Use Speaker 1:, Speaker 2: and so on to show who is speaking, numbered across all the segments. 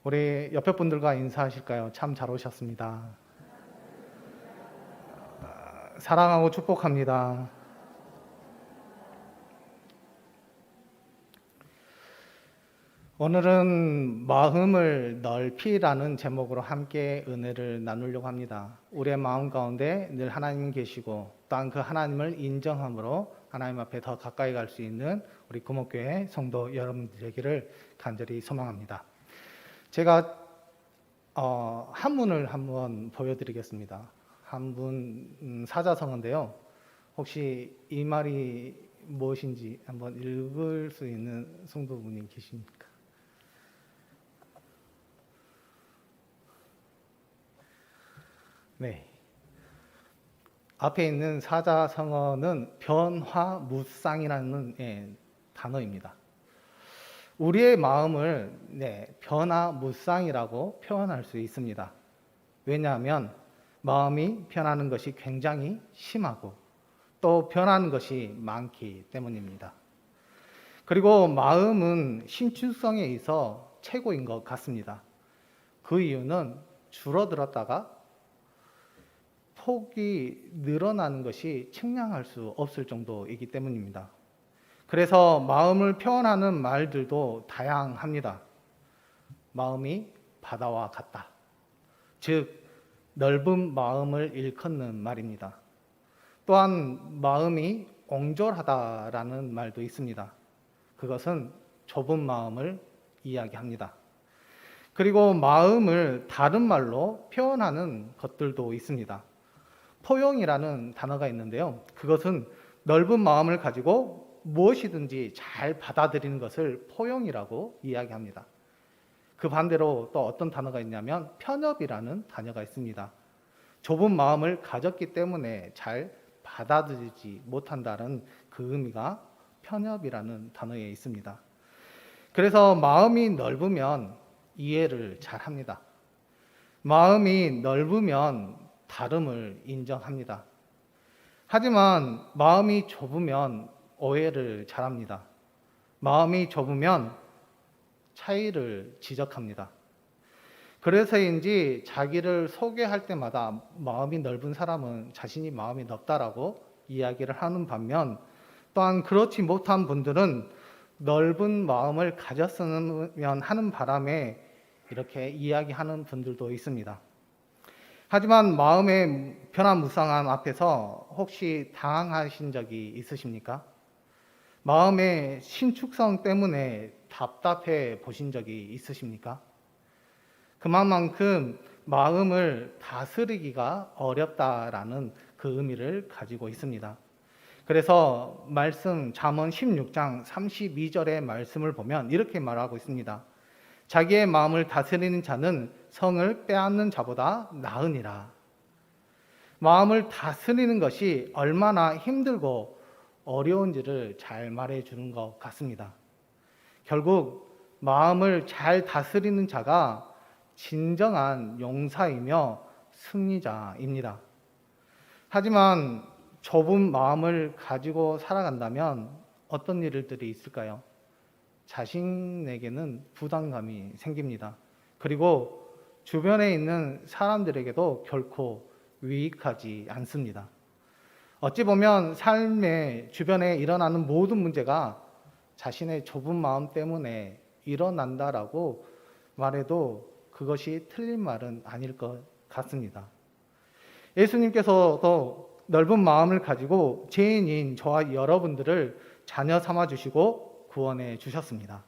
Speaker 1: 우리 옆에 분들과 인사하실까요? 참 잘 오셨습니다. 사랑하고 축복합니다. 오늘은 마음을 넓히라는 제목으로 함께 은혜를 나누려고 합니다. 우리의 마음 가운데 늘 하나님 계시고 또한 그 하나님을 인정함으로 하나님 앞에 더 가까이 갈 수 있는 우리 금옥교회 성도 여러분들 되기를 간절히 소망합니다. 제가 한문을 한번 보여드리겠습니다. 한문 사자성어인데요. 혹시 이 말이 무엇인지 한번 읽을 수 있는 성도분이 계십니까? 네. 앞에 있는 사자성어는 변화무쌍이라는 단어입니다. 우리의 마음을 변화무쌍이라고 표현할 수 있습니다. 왜냐하면 마음이 변하는 것이 굉장히 심하고 또 변하는 것이 많기 때문입니다. 그리고 마음은 신축성에 있어 최고인 것 같습니다. 그 이유는 줄어들었다가 폭이 늘어나는 것이 측량할 수 없을 정도이기 때문입니다. 그래서 마음을 표현하는 말들도 다양합니다. 마음이 바다와 같다. 즉 넓은 마음을 일컫는 말입니다. 또한 마음이 옹졸하다라는 말도 있습니다. 그것은 좁은 마음을 이야기합니다. 그리고 마음을 다른 말로 표현하는 것들도 있습니다. 포용이라는 단어가 있는데요. 그것은 넓은 마음을 가지고 무엇이든지 잘 받아들이는 것을 포용이라고 이야기합니다. 그 반대로 또 어떤 단어가 있냐면 편협이라는 단어가 있습니다. 좁은 마음을 가졌기 때문에 잘 받아들이지 못한다는 그 의미가 편협이라는 단어에 있습니다. 그래서 마음이 넓으면 이해를 잘 합니다. 마음이 넓으면 다름을 인정합니다. 하지만 마음이 좁으면 오해를 잘합니다. 마음이 좁으면 차이를 지적합니다. 그래서인지 자기를 소개할 때마다 마음이 넓은 사람은 자신이 마음이 넓다라고 이야기를 하는 반면 또한 그렇지 못한 분들은 넓은 마음을 가졌으면 하는 바람에 이렇게 이야기하는 분들도 있습니다. 하지만 마음의 변화무쌍함 앞에서 혹시 당황하신 적이 있으십니까? 마음의 신축성 때문에 답답해 보신 적이 있으십니까? 그만큼 마음을 다스리기가 어렵다라는 그 의미를 가지고 있습니다. 그래서 말씀 잠언 16장 32절의 말씀을 보면 이렇게 말하고 있습니다. 자기의 마음을 다스리는 자는 성을 빼앗는 자보다 나으니라. 마음을 다스리는 것이 얼마나 힘들고 어려운지를 잘 말해주는 것 같습니다. 결국 마음을 잘 다스리는 자가 진정한 용사이며 승리자입니다. 하지만 좁은 마음을 가지고 살아간다면 어떤 일들이 있을까요? 자신에게는 부담감이 생깁니다. 그리고 주변에 있는 사람들에게도 결코 유익하지 않습니다. 어찌 보면 삶의 주변에 일어나는 모든 문제가 자신의 좁은 마음 때문에 일어난다라고 말해도 그것이 틀린 말은 아닐 것 같습니다. 예수님께서도 넓은 마음을 가지고 죄인인 저와 여러분들을 자녀 삼아 주시고 구원해 주셨습니다.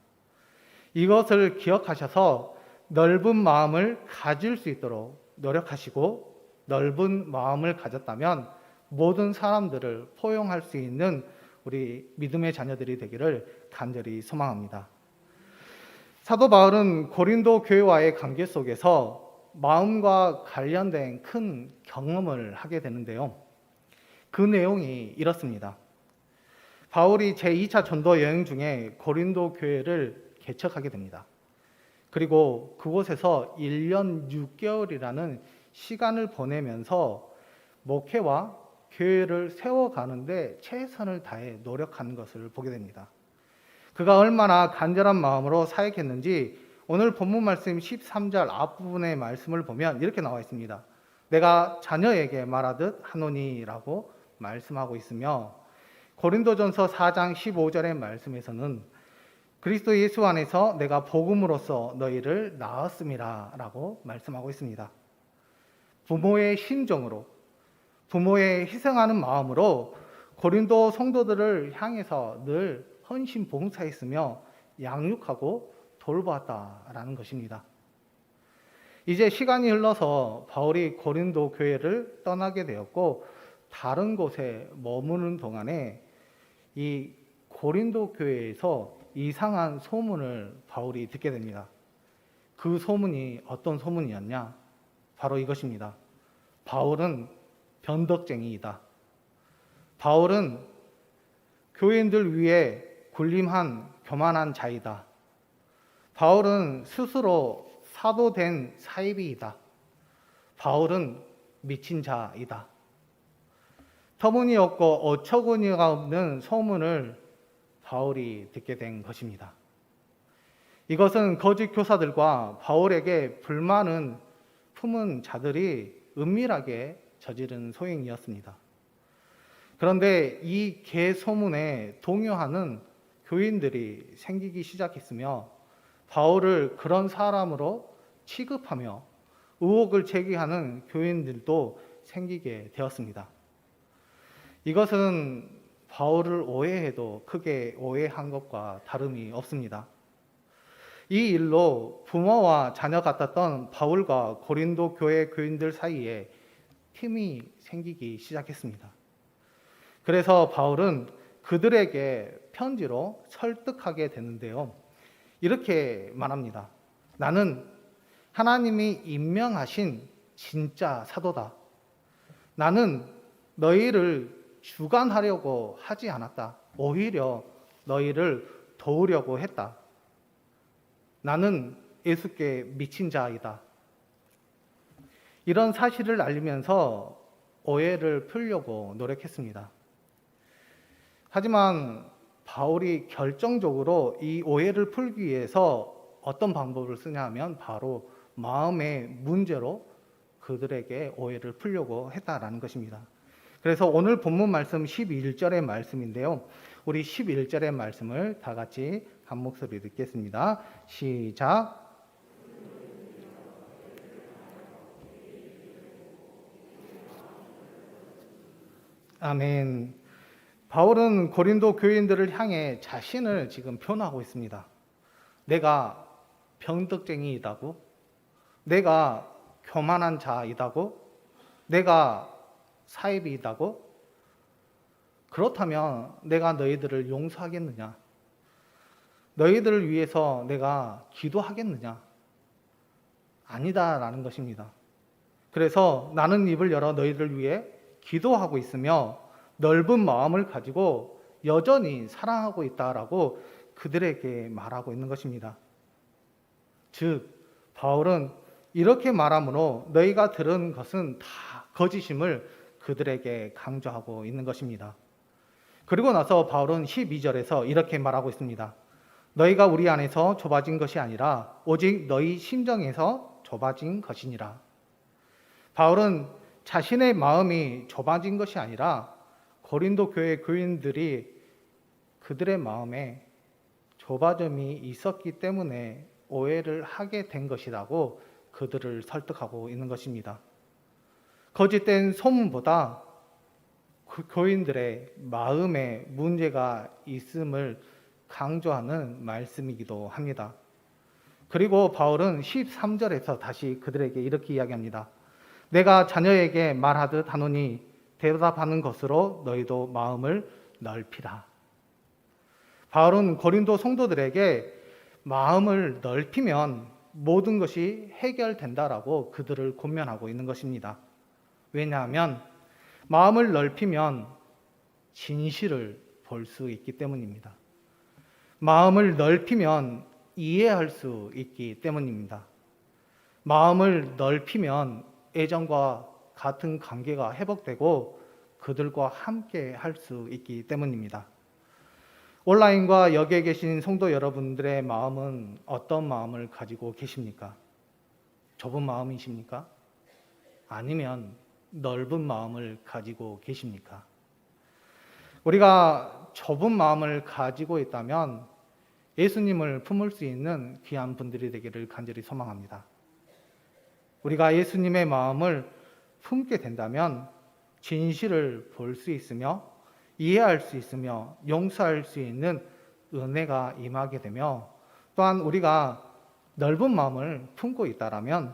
Speaker 1: 이것을 기억하셔서 넓은 마음을 가질 수 있도록 노력하시고 넓은 마음을 가졌다면 모든 사람들을 포용할 수 있는 우리 믿음의 자녀들이 되기를 간절히 소망합니다. 사도 바울은 고린도 교회와의 관계 속에서 마음과 관련된 큰 경험을 하게 되는데요. 그 내용이 이렇습니다. 바울이 제2차 전도 여행 중에 고린도 교회를 개척하게 됩니다. 그리고 그곳에서 1년 6개월이라는 시간을 보내면서 목회와 교회를 세워가는데 최선을 다해 노력하는 것을 보게 됩니다. 그가 얼마나 간절한 마음으로 사역했는지 오늘 본문 말씀 13절 앞부분의 말씀을 보면 이렇게 나와 있습니다. 내가 자녀에게 말하듯 하노니라고 말씀하고 있으며, 고린도전서 4장 15절의 말씀에서는 그리스도 예수 안에서 내가 복음으로써 너희를 낳았음이라 라고 말씀하고 있습니다. 부모의 심정으로, 부모의 희생하는 마음으로 고린도 성도들을 향해서 늘 헌신 봉사했으며 양육하고 돌보았다라는 것입니다. 이제 시간이 흘러서 바울이 고린도 교회를 떠나게 되었고 다른 곳에 머무는 동안에 이 고린도 교회에서 이상한 소문을 바울이 듣게 됩니다. 그 소문이 어떤 소문이었냐? 바로 이것입니다. 바울은 변덕쟁이이다. 바울은 교인들 위에 군림한 교만한 자이다. 바울은 스스로 사도된 사이비이다. 바울은 미친 자이다. 터무니없고 어처구니가 없는 소문을 바울이 듣게 된 것입니다. 이것은 거짓 교사들과 바울에게 불만은 품은 자들이 은밀하게 저지른 소행이었습니다. 그런데 이 개소문에 동요하는 교인들이 생기기 시작했으며 바울을 그런 사람으로 취급하며 의혹을 제기하는 교인들도 생기게 되었습니다. 이것은 바울을 오해해도 크게 오해한 것과 다름이 없습니다. 이 일로 부모와 자녀 같았던 바울과 고린도 교회 교인들 사이에 틈이 생기기 시작했습니다. 그래서 바울은 그들에게 편지로 설득하게 되는데요. 이렇게 말합니다. 나는 하나님이 임명하신 진짜 사도다. 나는 너희를 주관하려고 하지 않았다. 오히려 너희를 도우려고 했다. 나는 예수께 미친 자이다. 이런 사실을 알리면서 오해를 풀려고 노력했습니다. 하지만 바울이 결정적으로 이 오해를 풀기 위해서 어떤 방법을 쓰냐 하면 바로 마음의 문제로 그들에게 오해를 풀려고 했다라는 것입니다. 그래서 오늘 본문 말씀 11절의 말씀인데요. 우리 11절의 말씀을 다 같이 한 목소리 듣겠습니다. 시작. 아멘. 바울은 고린도 교인들을 향해 자신을 지금 표현하고 있습니다. 내가 변덕쟁이이다고? 내가 교만한 자이다고? 내가 사이비이다고? 그렇다면 내가 너희들을 용서하겠느냐? 너희들을 위해서 내가 기도하겠느냐? 아니다라는 것입니다. 그래서 나는 입을 열어 너희들을 위해 기도하고 있으며 넓은 마음을 가지고 여전히 사랑하고 있다라고 그들에게 말하고 있는 것입니다. 즉, 바울은 이렇게 말함으로 너희가 들은 것은 다 거짓임을 그들에게 강조하고 있는 것입니다. 그리고 나서 바울은 12절에서 이렇게 말하고 있습니다. 너희가 우리 안에서 좁아진 것이 아니라 오직 너희 심정에서 좁아진 것이니라. 바울은 자신의 마음이 좁아진 것이 아니라 고린도 교회 교인들이 그들의 마음에 좁아짐이 있었기 때문에 오해를 하게 된 것이라고 그들을 설득하고 있는 것입니다. 거짓된 소문보다 그 교인들의 마음에 문제가 있음을 강조하는 말씀이기도 합니다. 그리고 바울은 13절에서 다시 그들에게 이렇게 이야기합니다. 내가 자녀에게 말하듯 하노니 대답하는 것으로 너희도 마음을 넓히라. 바울은 고린도 성도들에게 마음을 넓히면 모든 것이 해결된다라고 그들을 권면하고 있는 것입니다. 왜냐하면 마음을 넓히면 진실을 볼 수 있기 때문입니다. 마음을 넓히면 이해할 수 있기 때문입니다. 마음을 넓히면 애정과 같은 관계가 회복되고 그들과 함께 할 수 있기 때문입니다. 온라인과 여기에 계신 성도 여러분들의 마음은 어떤 마음을 가지고 계십니까? 좁은 마음이십니까? 아니면 넓은 마음을 가지고 계십니까? 우리가 좁은 마음을 가지고 있다면 예수님을 품을 수 있는 귀한 분들이 되기를 간절히 소망합니다. 우리가 예수님의 마음을 품게 된다면 진실을 볼 수 있으며 이해할 수 있으며 용서할 수 있는 은혜가 임하게 되며, 또한 우리가 넓은 마음을 품고 있다라면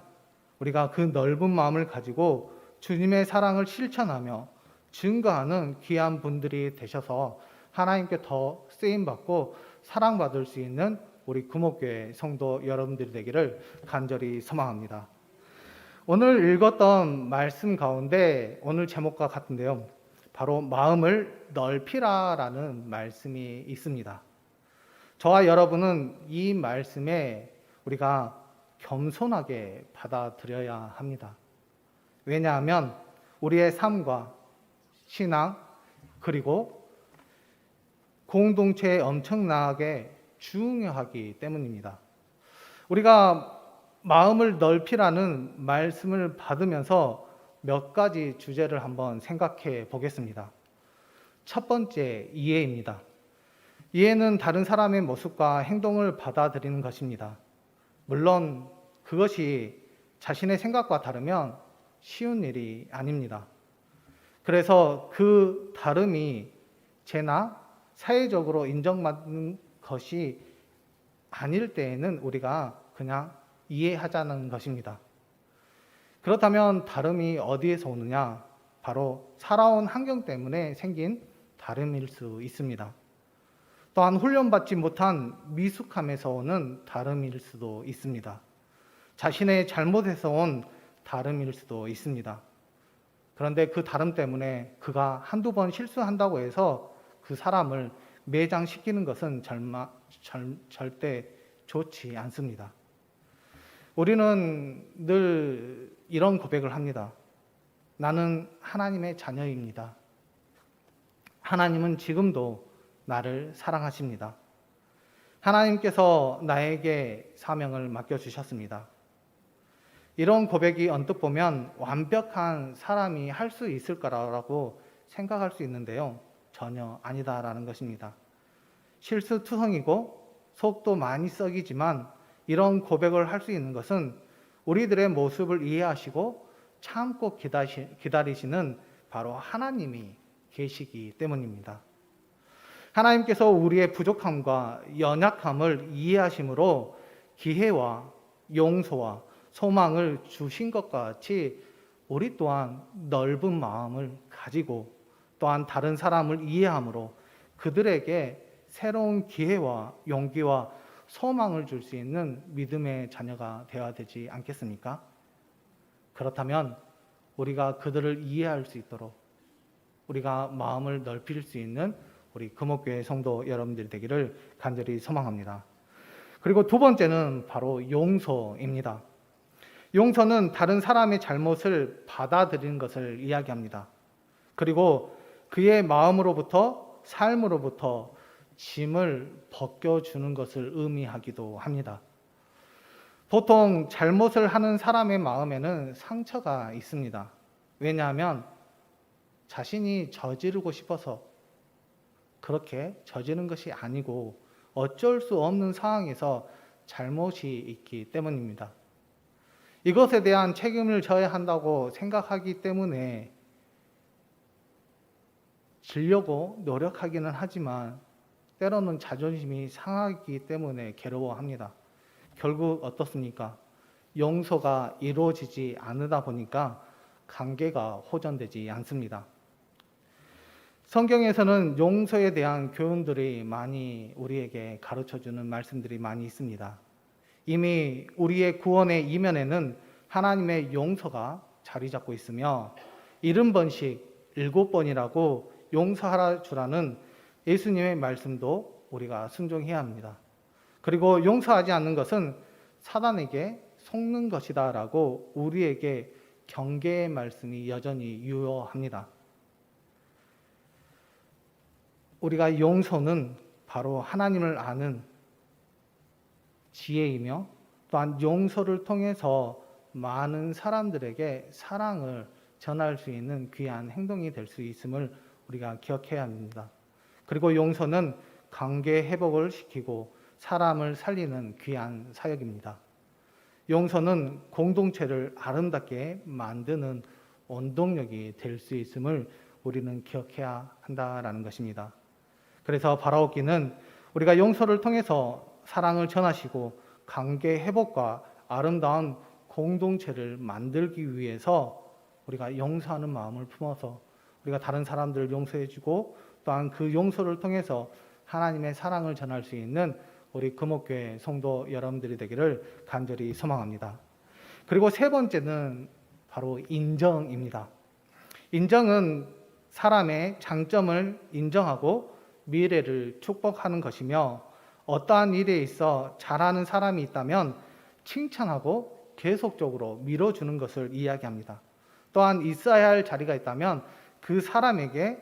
Speaker 1: 우리가 그 넓은 마음을 가지고 주님의 사랑을 실천하며 증거하는 귀한 분들이 되셔서 하나님께 더 쓰임받고 사랑받을 수 있는 우리 금옥교회 성도 여러분들이 되기를 간절히 소망합니다. 오늘 읽었던 말씀 가운데 오늘 제목과 같은데요, 바로 마음을 넓히라라는 말씀이 있습니다. 저와 여러분은 이 말씀에 우리가 겸손하게 받아들여야 합니다. 왜냐하면 우리의 삶과 신앙 그리고 공동체에 엄청나게 중요하기 때문입니다. 우리가 마음을 넓히라는 말씀을 받으면서 몇 가지 주제를 한번 생각해 보겠습니다. 첫 번째, 이해입니다. 이해는 다른 사람의 모습과 행동을 받아들이는 것입니다. 물론 그것이 자신의 생각과 다르면 쉬운 일이 아닙니다. 그래서 그 다름이 죄나 사회적으로 인정받는 것이 아닐 때에는 우리가 그냥 이해하자는 것입니다. 그렇다면 다름이 어디에서 오느냐? 바로 살아온 환경 때문에 생긴 다름일 수 있습니다. 또한 훈련받지 못한 미숙함에서 오는 다름일 수도 있습니다. 자신의 잘못에서 온 다름일 수도 있습니다. 그런데 그 다름 때문에 그가 한두 번 실수한다고 해서 그 사람을 매장시키는 것은 절대 좋지 않습니다. 우리는 늘 이런 고백을 합니다. 나는 하나님의 자녀입니다. 하나님은 지금도 나를 사랑하십니다. 하나님께서 나에게 사명을 맡겨주셨습니다. 이런 고백이 언뜻 보면 완벽한 사람이 할 수 있을까라고 생각할 수 있는데요, 전혀 아니다라는 것입니다. 실수투성이고 속도 많이 썩이지만 이런 고백을 할 수 있는 것은 우리들의 모습을 이해하시고 참고 기다리시는 바로 하나님이 계시기 때문입니다. 하나님께서 우리의 부족함과 연약함을 이해하심으로 기회와 용서와 소망을 주신 것과 같이 우리 또한 넓은 마음을 가지고 또한 다른 사람을 이해함으로 그들에게 새로운 기회와 용기와 소망을 줄 수 있는 믿음의 자녀가 되어야 되지 않겠습니까? 그렇다면 우리가 그들을 이해할 수 있도록 우리가 마음을 넓힐 수 있는 우리 금옥교회 성도 여러분들이 되기를 간절히 소망합니다. 그리고 두 번째는 바로 용서입니다. 용서는 다른 사람의 잘못을 받아들이는 것을 이야기합니다. 그리고 그의 마음으로부터 삶으로부터 짐을 벗겨주는 것을 의미하기도 합니다. 보통 잘못을 하는 사람의 마음에는 상처가 있습니다. 왜냐하면 자신이 저지르고 싶어서 그렇게 저지른 것이 아니고 어쩔 수 없는 상황에서 잘못이 있기 때문입니다. 이것에 대한 책임을 져야 한다고 생각하기 때문에 지려고 노력하기는 하지만 때로는 자존심이 상하기 때문에 괴로워합니다. 결국 어떻습니까? 용서가 이루어지지 않으다 보니까 관계가 호전되지 않습니다. 성경에서는 용서에 대한 교훈들이 많이 우리에게 가르쳐주는 말씀들이 많이 있습니다. 이미 우리의 구원의 이면에는 하나님의 용서가 자리 잡고 있으며 70번씩 7번이라고 용서하라 주라는 예수님의 말씀도 우리가 순종해야 합니다. 그리고 용서하지 않는 것은 사단에게 속는 것이다 라고 우리에게 경계의 말씀이 여전히 유효합니다. 우리가 용서는 바로 하나님을 아는 지혜이며 또한 용서를 통해서 많은 사람들에게 사랑을 전할 수 있는 귀한 행동이 될 수 있음을 우리가 기억해야 합니다. 그리고 용서는 관계 회복을 시키고 사람을 살리는 귀한 사역입니다. 용서는 공동체를 아름답게 만드는 원동력이 될 수 있음을 우리는 기억해야 한다라는 것입니다. 그래서 바라옵기는 우리가 용서를 통해서 사랑을 전하시고 관계 회복과 아름다운 공동체를 만들기 위해서 우리가 용서하는 마음을 품어서 우리가 다른 사람들을 용서해주고 또한 그 용서를 통해서 하나님의 사랑을 전할 수 있는 우리 금옥교회 성도 여러분들이 되기를 간절히 소망합니다. 그리고 세 번째는 바로 인정입니다. 인정은 사람의 장점을 인정하고 미래를 축복하는 것이며 어떠한 일에 있어 잘하는 사람이 있다면 칭찬하고 계속적으로 밀어주는 것을 이야기합니다. 또한 있어야 할 자리가 있다면 그 사람에게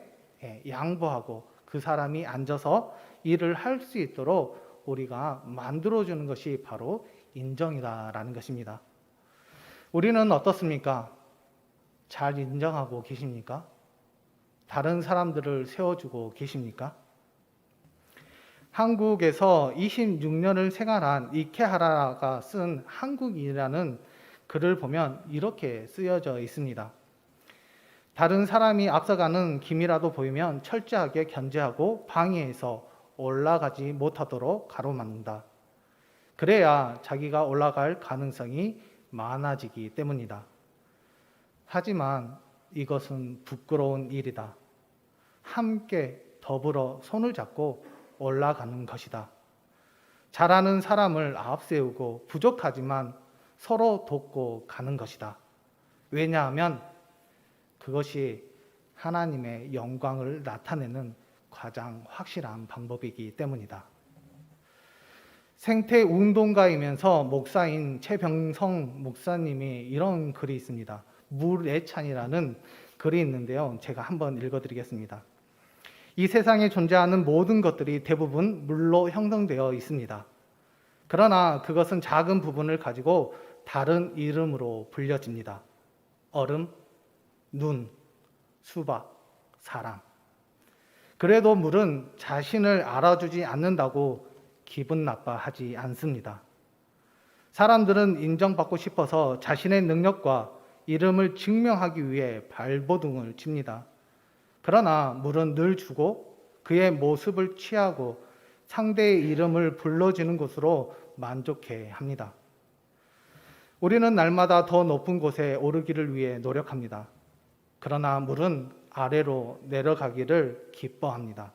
Speaker 1: 양보하고 그 사람이 앉아서 일을 할 수 있도록 우리가 만들어주는 것이 바로 인정이다라는 것입니다. 우리는 어떻습니까? 잘 인정하고 계십니까? 다른 사람들을 세워주고 계십니까? 한국에서 26년을 생활한 이케하라가 쓴 한국인이라는 글을 보면 이렇게 쓰여져 있습니다. 다른 사람이 앞서가는 김이라도 보이면 철저하게 견제하고 방해해서 올라가지 못하도록 가로막는다. 그래야 자기가 올라갈 가능성이 많아지기 때문이다. 하지만 이것은 부끄러운 일이다. 함께 더불어 손을 잡고 올라가는 것이다. 잘하는 사람을 앞세우고 부족하지만 서로 돕고 가는 것이다. 왜냐하면 그것이 하나님의 영광을 나타내는 가장 확실한 방법이기 때문이다. 생태운동가이면서 목사인 최병성 목사님이 이런 글이 있습니다. 물애찬이라는 글이 있는데요. 제가 한번 읽어드리겠습니다. 이 세상에 존재하는 모든 것들이 대부분 물로 형성되어 있습니다. 그러나 그것은 작은 부분을 가지고 다른 이름으로 불려집니다. 얼음, 눈, 수박, 사랑. 그래도 물은 자신을 알아주지 않는다고 기분 나빠하지 않습니다. 사람들은 인정받고 싶어서 자신의 능력과 이름을 증명하기 위해 발버둥을 칩니다. 그러나 물은 늘 주고 그의 모습을 취하고 상대의 이름을 불러주는 것으로 만족해 합니다. 우리는 날마다 더 높은 곳에 오르기를 위해 노력합니다. 그러나 물은 아래로 내려가기를 기뻐합니다.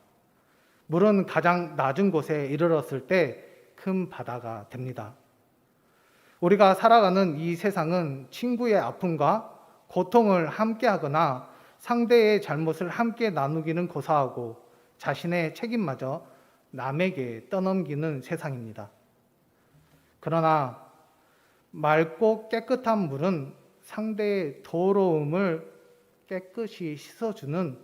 Speaker 1: 물은 가장 낮은 곳에 이르렀을 때 큰 바다가 됩니다. 우리가 살아가는 이 세상은 친구의 아픔과 고통을 함께하거나 상대의 잘못을 함께 나누기는 고사하고 자신의 책임마저 남에게 떠넘기는 세상입니다. 그러나 맑고 깨끗한 물은 상대의 더러움을 깨끗이 씻어주는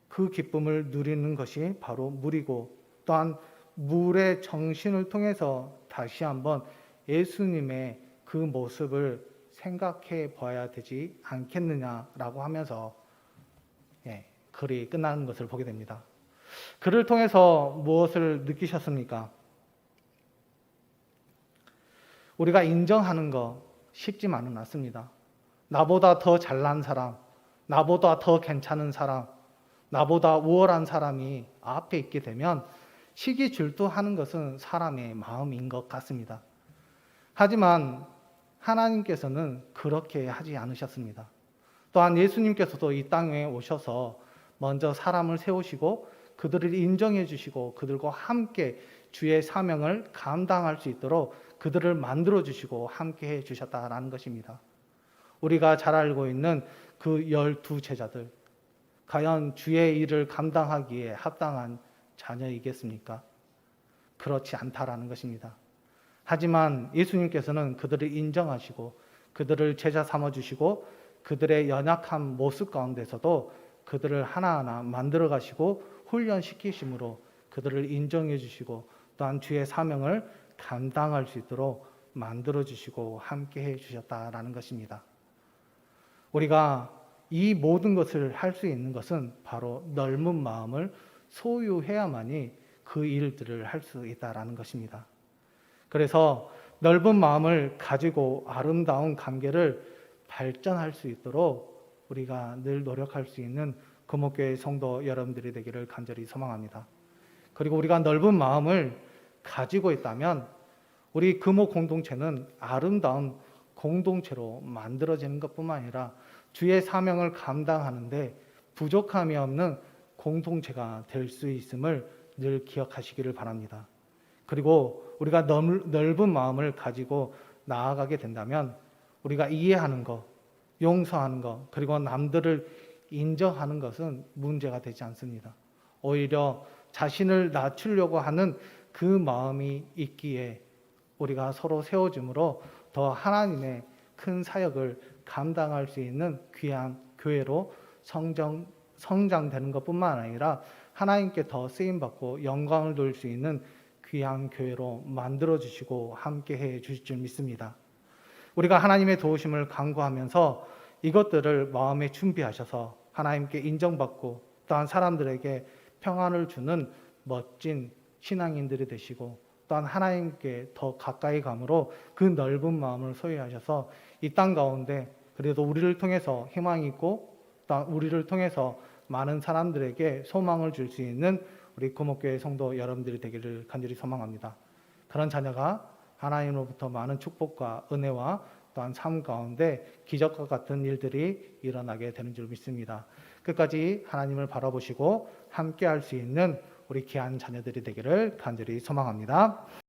Speaker 1: 그 기쁨을 누리는 것이 바로 물이고 또한 물의 정신을 통해서 다시 한번 예수님의 그 모습을 생각해 봐야 되지 않겠느냐라고 하면서 글이 끝나는 것을 보게 됩니다. 글을 통해서 무엇을 느끼셨습니까? 우리가 인정하는 거 쉽지만은 않습니다. 나보다 더 잘난 사람, 나보다 더 괜찮은 사람, 나보다 우월한 사람이 앞에 있게 되면 시기 질투하는 것은 사람의 마음인 것 같습니다. 하지만 하나님께서는 그렇게 하지 않으셨습니다. 또한 예수님께서도 이 땅에 오셔서 먼저 사람을 세우시고 그들을 인정해 주시고 그들과 함께 주의 사명을 감당할 수 있도록 그들을 만들어 주시고 함께 해 주셨다라는 것입니다. 우리가 잘 알고 있는 그 12 제자들, 과연 주의 일을 감당하기에 합당한 자녀이겠습니까? 그렇지 않다라는 것입니다. 하지만 예수님께서는 그들을 인정하시고 그들을 제자 삼아주시고 그들의 연약한 모습 가운데서도 그들을 하나하나 만들어 가시고 훈련시키심으로 그들을 인정해 주시고 또한 주의 사명을 감당할 수 있도록 만들어 주시고 함께 해 주셨다라는 것입니다. 우리가 이 모든 것을 할 수 있는 것은 바로 넓은 마음을 소유해야만이 그 일들을 할 수 있다라는 것입니다. 그래서 넓은 마음을 가지고 아름다운 관계를 발전할 수 있도록 우리가 늘 노력할 수 있는 금옥교회 성도 여러분들이 되기를 간절히 소망합니다. 그리고 우리가 넓은 마음을 가지고 있다면 우리 금옥 공동체는 아름다운 공동체로 만들어지는 것뿐만 아니라 주의 사명을 감당하는데 부족함이 없는 공동체가 될 수 있음을 늘 기억하시기를 바랍니다. 그리고 우리가 넓은 마음을 가지고 나아가게 된다면 우리가 이해하는 것, 용서하는 것, 그리고 남들을 인정하는 것은 문제가 되지 않습니다. 오히려 자신을 낮추려고 하는 그 마음이 있기에 우리가 서로 세워줌으로 더 하나님의 큰 사역을 감당할 수 있는 귀한 교회로 성장되는 것뿐만 아니라 하나님께 더 쓰임받고 영광을 돌릴 수 있는 귀한 교회로 만들어주시고 함께해 주실 줄 믿습니다. 우리가 하나님의 도우심을 간구하면서 이것들을 마음에 준비하셔서 하나님께 인정받고 또한 사람들에게 평안을 주는 멋진 신앙인들이 되시고 또한 하나님께 더 가까이 감으로 그 넓은 마음을 소유하셔서 이 땅 가운데 그래도 우리를 통해서 희망이 있고 또한 우리를 통해서 많은 사람들에게 소망을 줄 수 있는 우리 금옥교회 성도 여러분들이 되기를 간절히 소망합니다. 그런 자녀가 하나님으로부터 많은 축복과 은혜와 또한 삶 가운데 기적과 같은 일들이 일어나게 되는 줄 믿습니다. 끝까지 하나님을 바라보시고 함께 할 수 있는 우리 귀한 자녀들이 되기를 간절히 소망합니다.